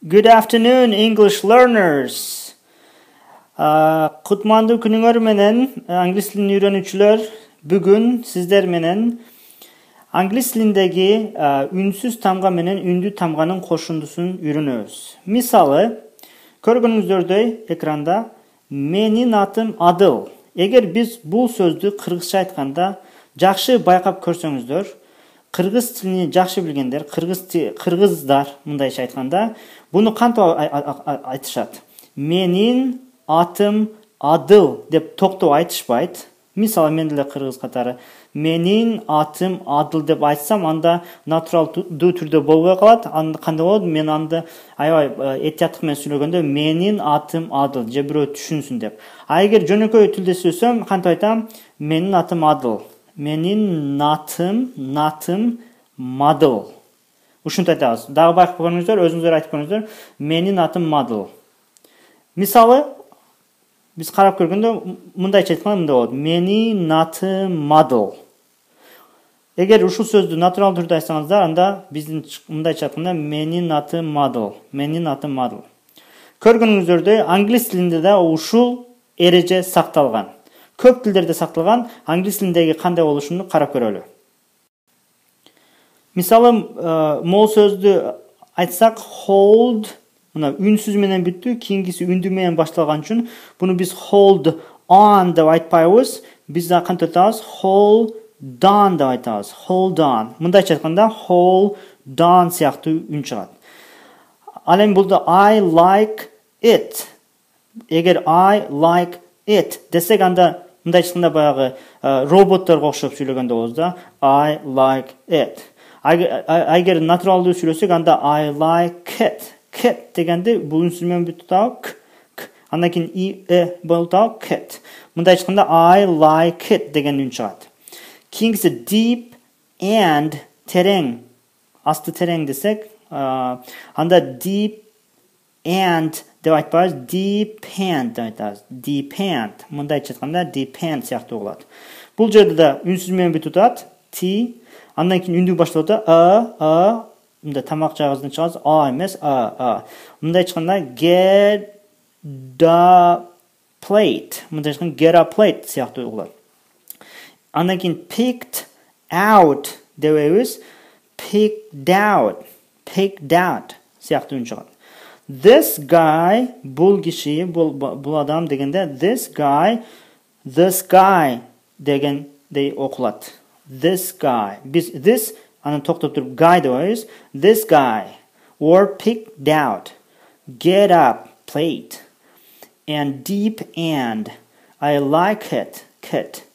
Good afternoon, English learners. Kutmandu күнүңөр менен англис тилин үйрөнүүчүлөр. Бүгүн сиздер менен англис тилиндеги үнсүз тамга менен үндүү тамганын кошундусун үйрөнөбүз. Мисалы, көргөнүңүздөрдөй экранда менин атым Адыл. Эгер биз бул сөздү кыргызча айтканда жакшы байкап көрсөңүздөр, кыргыз тилин жакшы билгендер, кыргыздар мындайча айтканда, буну кантип айтышат? Менин атым Адыл деп токтоп айтышпайт. Мисалы, мен деле кыргыз катары менин атым Адыл деп айтсам, анда натуралдуу түрдө болбой калат. Анда кандай болот? Мен анда аябай этияттык менен сүйлөгөндө менин атым Адыл, же бирөө түшүнсүн деп. А эгер жөнөкөй тилде сүйлөсөм, кантип айтам? Менин атым Адыл. Менин натым Мадыл. Ушинтип айтабыз. Дагы байкап көрүңүздөр, өзүңүздөр айтып көрүңүздөр. Менин атым Мадыл. Мисалы, биз карап көргөндө мындайча айтканда мындай болот. Менин атым Мадыл. Эгер ушул сөздү натуралдуу түрдө айтсаңыздар, анда биздин мындайча айтканда менин атым Мадыл. Менин атым Мадыл. Көргөнүңүздөрдөй англис тилинде да ушул эреже сакталган. Көп тилдерде сакталган, англис тилиндеги кандай болушун карап көрөлү. Мисалы, могул сөздү айтсак, hold, мына үнсүз менен бүттү, кийинкиси үндүү менен башталган үчүн буну биз hold on деп айтпайбыз, биз да кантип айтабыз? Hold on деп айтабыз. Hold on. Мындайча айтканда hold on сыяктуу үн чыгат. Ал эми бул I like it. Эгер I like it десек, анда мындайча айтканда баягы роботторго окшоп сүйлөгөндө болобуз да. I like it. Эгер натуралдуу сүйлөсөк, анда I like it. Kit дегенде бул үнсүз менен бүтүп атабы к. Андан кийин и болуп атабы kit. Мындайча айтканда I like it деген үн чыгат. Кийинкиси deep and терең. Асты терең десек, анда deep and деп айтпайбыз, depend деп айтабыз. Depend. Мындайча айтканда depend сыяктуу болот. Бул жерде да үнсүз менен бүтүп атат. T. Андан кийин үндүү башталып атат. Мында тамак жагыздан чыгабыз. Эмес, мындайча айтканда get the plate. Мындайча айтканда get a plate сыяктуу болот. Андан кийин picked out дебейбиз. Picked out сыяктуу үн чыгат. This guy, бул киши, бул адам дегенде this guy дегендей окулат. This guy. Biz this анан токтоп туруп guy деп айтабыз. This guy or picked out. Get up, plate. And deep and. I like it, kit.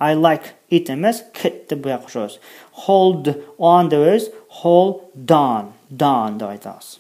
I like it эмес, kit деп буяк кошобуз. Hold on деп айтабыз. Hold down деп айтабыз.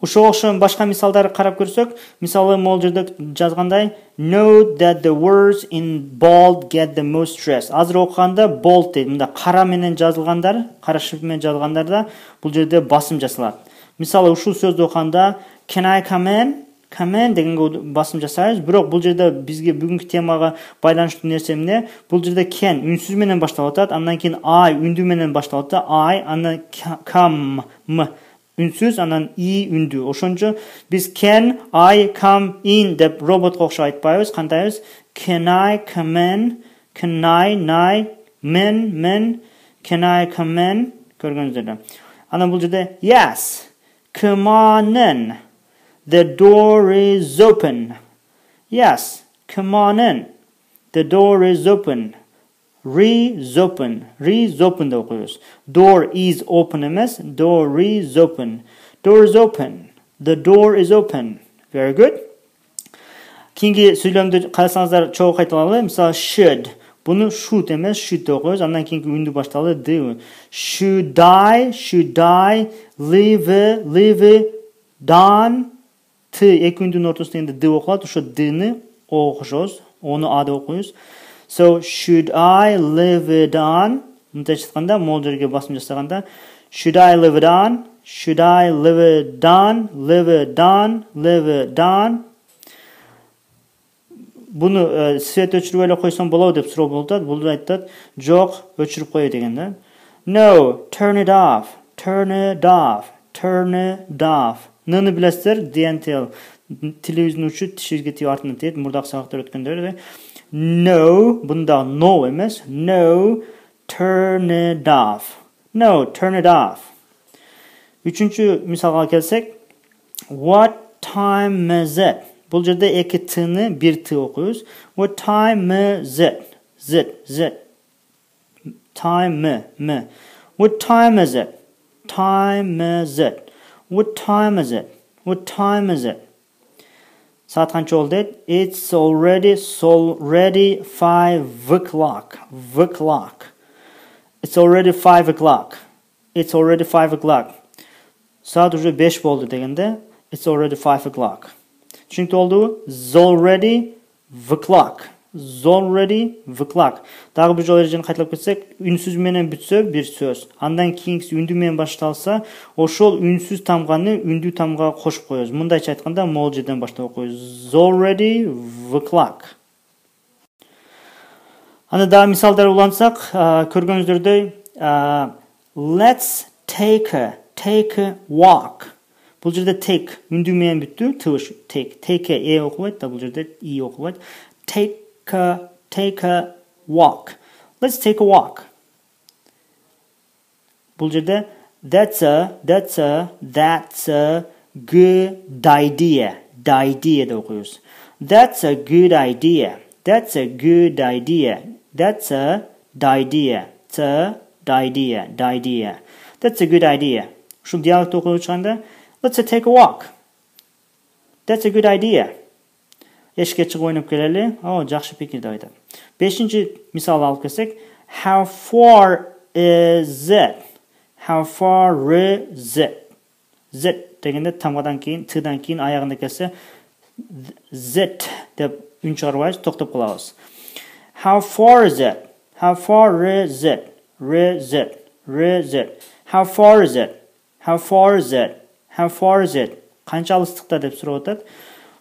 Ушуга окшогон башка мисалдарды карап көрсөк, мисалы могул жерде жазгандай note that the words in bold get the most stress. Азыр окуганда bold дейт. Мында кара менен жазылгандар, кара шрифт менен жазылгандарда бул жерде басым жасалат. Мисалы ушул сөздү окуганда can I come in? Come in дегенге басым жасайбыз. Бирок бул жерде бизге бүгүнкү темага байланыштуу нерсе эмне? Бул жерде can үнсүз менен башталып атат, андан кийин I үндүү менен башталып атат. I андан come үнсүз, анан и үндүү. Ошончо биз can I come in деп роботко окшоп айтпайбыз. Кантайбыз? Can I come in? Can I men can I come in? Көргөнүздөр. Анан бул жерде yes. Come on in. The door is open. Yes, come on in. The door is open. Is open деп окуйбуз. Door is open эмес, door is open. Door is open. The door is open. Very good. Кийинки сүйлөмдү карасаңыздар чогуу кайталалы. Мисалы should. Буну should эмес, should деп окуйбуз. Андан кийинки үндү башталды d. Should I live down. Т эки үндүнүн ортосунда д окулат. Ошо д-ны о кошобуз. Ону а деп окуйбуз. So, should I live it on? Мындайча айтканда, могул жерге басым жасаганда, should I live it on? Should I live it on? Буну свет өчүрүп эле койсом болобу деп суроо болуп атат. Бул айтат, жок, өчүрүп кой деген да. No, turn it off. turned off. Ны білесіздер, DNTL. Телевиздің ұшы тішізге тиіп артына тиеді, мұрдақ сағақтар өткендері. No, бұнда no емес. No, turn it off. No, turn it off. Üçüncü misalға келсек. What time is it? Бұл жерде екі тіні бір ты оқиыз. What time is it? Zit. Time, me. What time is it? Time is it? What time is it? What time is it? Saat qancha oldu deydi? It's already 5 o'clock. It's already 5 o'clock. It's already 5 o'clock. Saat уже 5 oldu degende it's already 5 o'clock. Çünkü oldu already o'clock. Дағы бір жол ережені қайталап кетсек, үнсіз менен бүтсө бір сөз. Андан кейінгісі үнді менен башталса, ошол үнсіз тамғаны үнді тамға қошып қойыз. Мұндайча айтқанда мол жерден баштап қойыз. Already o'clock. Аны дағы мисалдар улансақ, көргөнүздөрдөй, let's take a walk. Бұл жерде take үнді менен бүттү, тывыш take оқылайды, да бұл жерде оқылайды. Take a walk. Let's take a walk. Бұл жерде that's a good idea. Idea деп оқиыз. That's a good idea. That's a good idea. That's a idea. That's a good idea. Шул диалект оқып жатқанда let's take a walk. That's a good idea. Ешке шығып ойнап келелі. Жақсы пикір деп айтады. Бешінші мисал алып келсек, how far is it? How far is it? Zit дегенде тамғадан кейін, тыдан кейін аяғында келсе, zit деп үн шығарбайыз, тоқтап қаламыз. How far is it? How far is it? How far is it? How far is it? How far is it? Қанша алыстықта деп сұрап отады.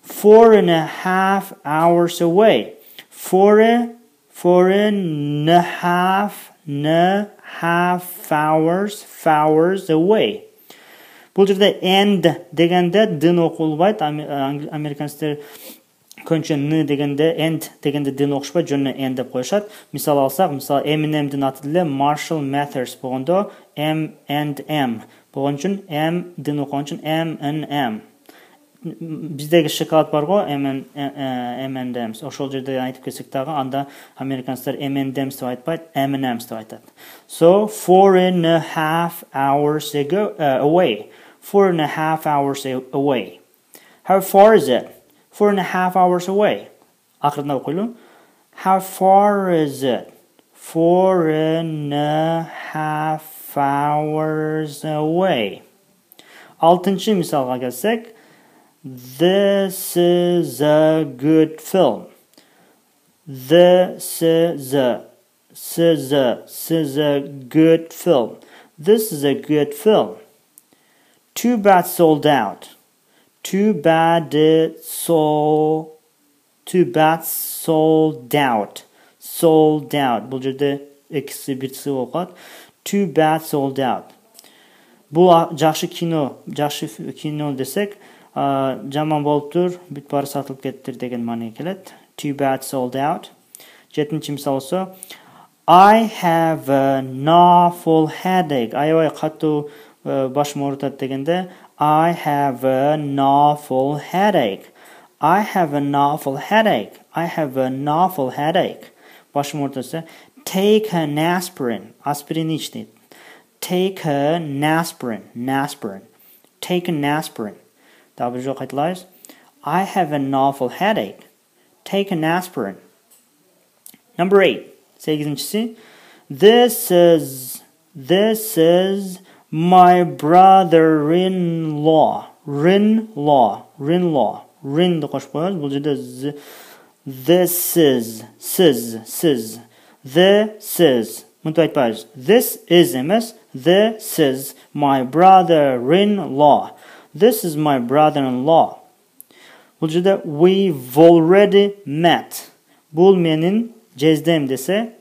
4.5 hours away. 4.5 hours away. Бұл жерде end дегенде дын оқылбайды. Американецтер көбінше ны дегенде end дегенде дын оқышпайды, жөніне end деп қойышады. Мисал алсақ, мысалы Eminem'дің аты тілі Marshall Mathers болғанда M and M. Болған үшін M дын оқыған үшін M and M. Біздегі шоколад бар ғой, M&M's. Ошол жерде айтып келсек тағы, анда американецтер M&M's деп айтпайды, M&M's деп айтады. So, 4.5 hours away. 4.5 hours away. How far is it? 4.5 hours away. Ақырында оқылу. How far is it? 4.5 hours away. Алтыншы мисалға келсек, this is a good film. This is a good film. This is a good film. Too bad sold out. Too bad sold out. Sold out. Бұл жерде екісі бірсі оқады. Too bad sold out. Бұл жақсы кино десек, жаман болып тұр, бүт бары сатылып кеттір деген мағына келеді. Too bad sold out. Жетінші мисал осы. I have an awful headache. Аябай қатты башым ауыртады дегенде I have an awful headache. I have an awful headache. I have an awful headache. Башым ауыртады. Take an aspirin. Aspirin іч дейді. Take an aspirin. Take an aspirin. Дабы жоқ айтылайыз. I have an awful headache. Take an aspirin. Number 8. Сегізіншісі. This is my brother-in-law. Rin-law. Rin-ді қошып қойыз. Бұл жерде this is. This is. Мұнты айтпайыз. This is емес. This is my brother-in-law. This is my brother-in-law. Бұл жерде we've already met. Бұл менің жездем десе,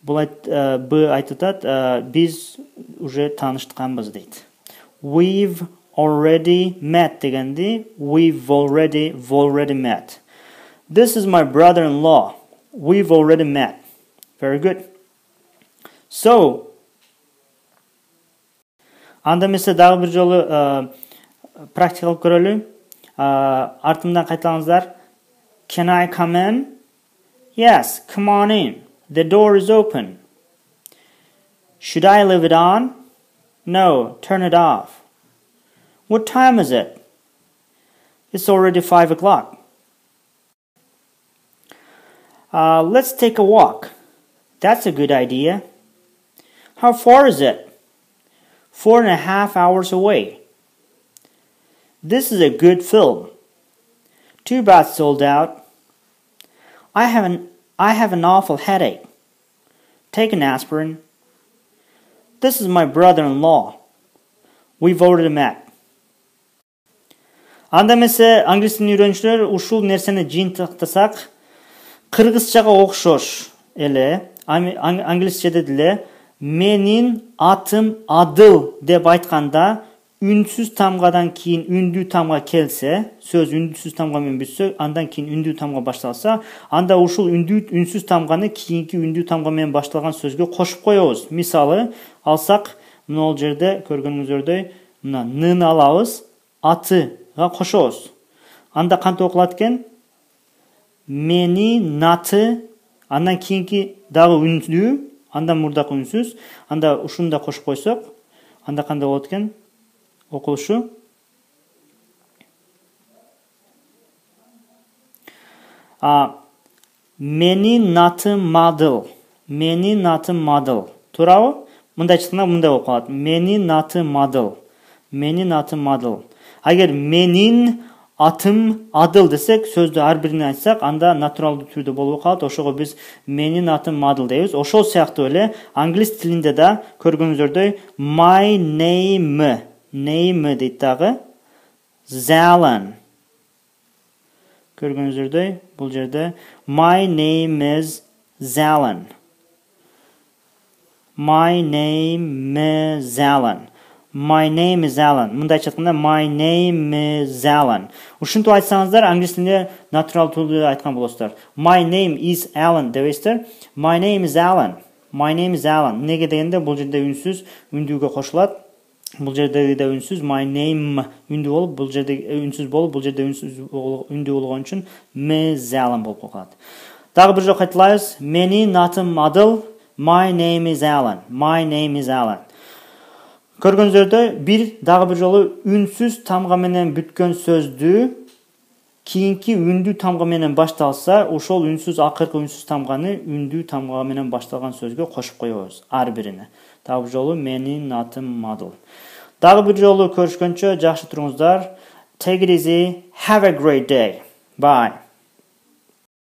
бұл айтытады, біз уже танышқанбыз дейді. we've already met дегенде we've already met. This is my brother-in-law. We've already met. Very good. So, анда месе дағы бір жолы практикалық көрелі. Артымдан қайталаңыздар. Can I come in? Yes, come on in. The door is open. Should I leave it on? No, turn it off. What time is it? It's already 5 o'clock. Let's take a walk. That's a good idea. How far is it? 4.5 hours away. This is a good film. Too bad sold out. I have an awful headache. Take an aspirin. This is my brother-in-law. We've already met. Анда месе англис тілін үйренушілер ушул нерсени жыйынтыктасак кыргызчага окшош эле англисчеде деле менин атым Адыл деп айтканда үнсүз тамгадан кийин үндүү тамга келсе, сөз үндүсүз тамга менен бүтсө, андан кийин үндүү тамга башталса, анда ушул үнсүз тамганы кийинки үндүү тамга менен башталган сөзгө кошуп коебуз. Мисалы алсак, мына жерде көргөнүңүздөрдөй, мына ны алабыз, атыга кошобуз. Анда кантип окулат экен? Мени наты, андан кийинки дагы үндүү, андан мурдакы үнсүз, анда ушуну да кошуп койсок, анда кандай болот экен? Окулушу. Мени натым Мадыл. Мени натым Мадыл. Туурабы? Мындай чыкканда мындай болуп калат. Мени натым Мадыл. Мени натым Мадыл. Агер менин атым Адыл десек, сөздү ар бирин айтсак, анда натуралдуу түрдө болуп калат. Ошого биз менин атым Мадыл дейбиз. Ошол сыяктуу эле англис тилинде да көргөнүңүздөрдөй my name дейт дагы Zalan. Көргөнүңүздөрдөй бул жерде my name is Zalan. My name is Zalan. My name is Alan. Мындай айтканда my name is Alan. Ушинтип айтсаңыздар англис тилинде натурал түрдө айткан болосуздар. My name is Alan дебейсиздер. My name is Alan. My name is Alan. Неге дегенде бул жерде үнсүз үндүүгө кошулат. Бул жерде да үнсүз my name үндүү болуп, бул жерде үнсүз болуп, бул жерде үнсүз үндүү болгон үчүн Miss Alan болуп калат. Дагы бир жолу кайталайбыз. Менин атым Адыл. My name is Alan. My name is Alan. Көргөнүздөрдөй дагы бир жолу үнсүз тамга менен бүткөн сөздү кийинки үндүү тамга менен башталса, ошол үнсүз акыркы үнсүз тамганы үндүү тамга менен башталган сөзгө кошуп коебуз ар бирине. Дагы бир жолу менин атым Мадыл. Дагы бир жолу көрүшкөнчө жакшы туруңуздар. Take it easy. Have a great day. Bye.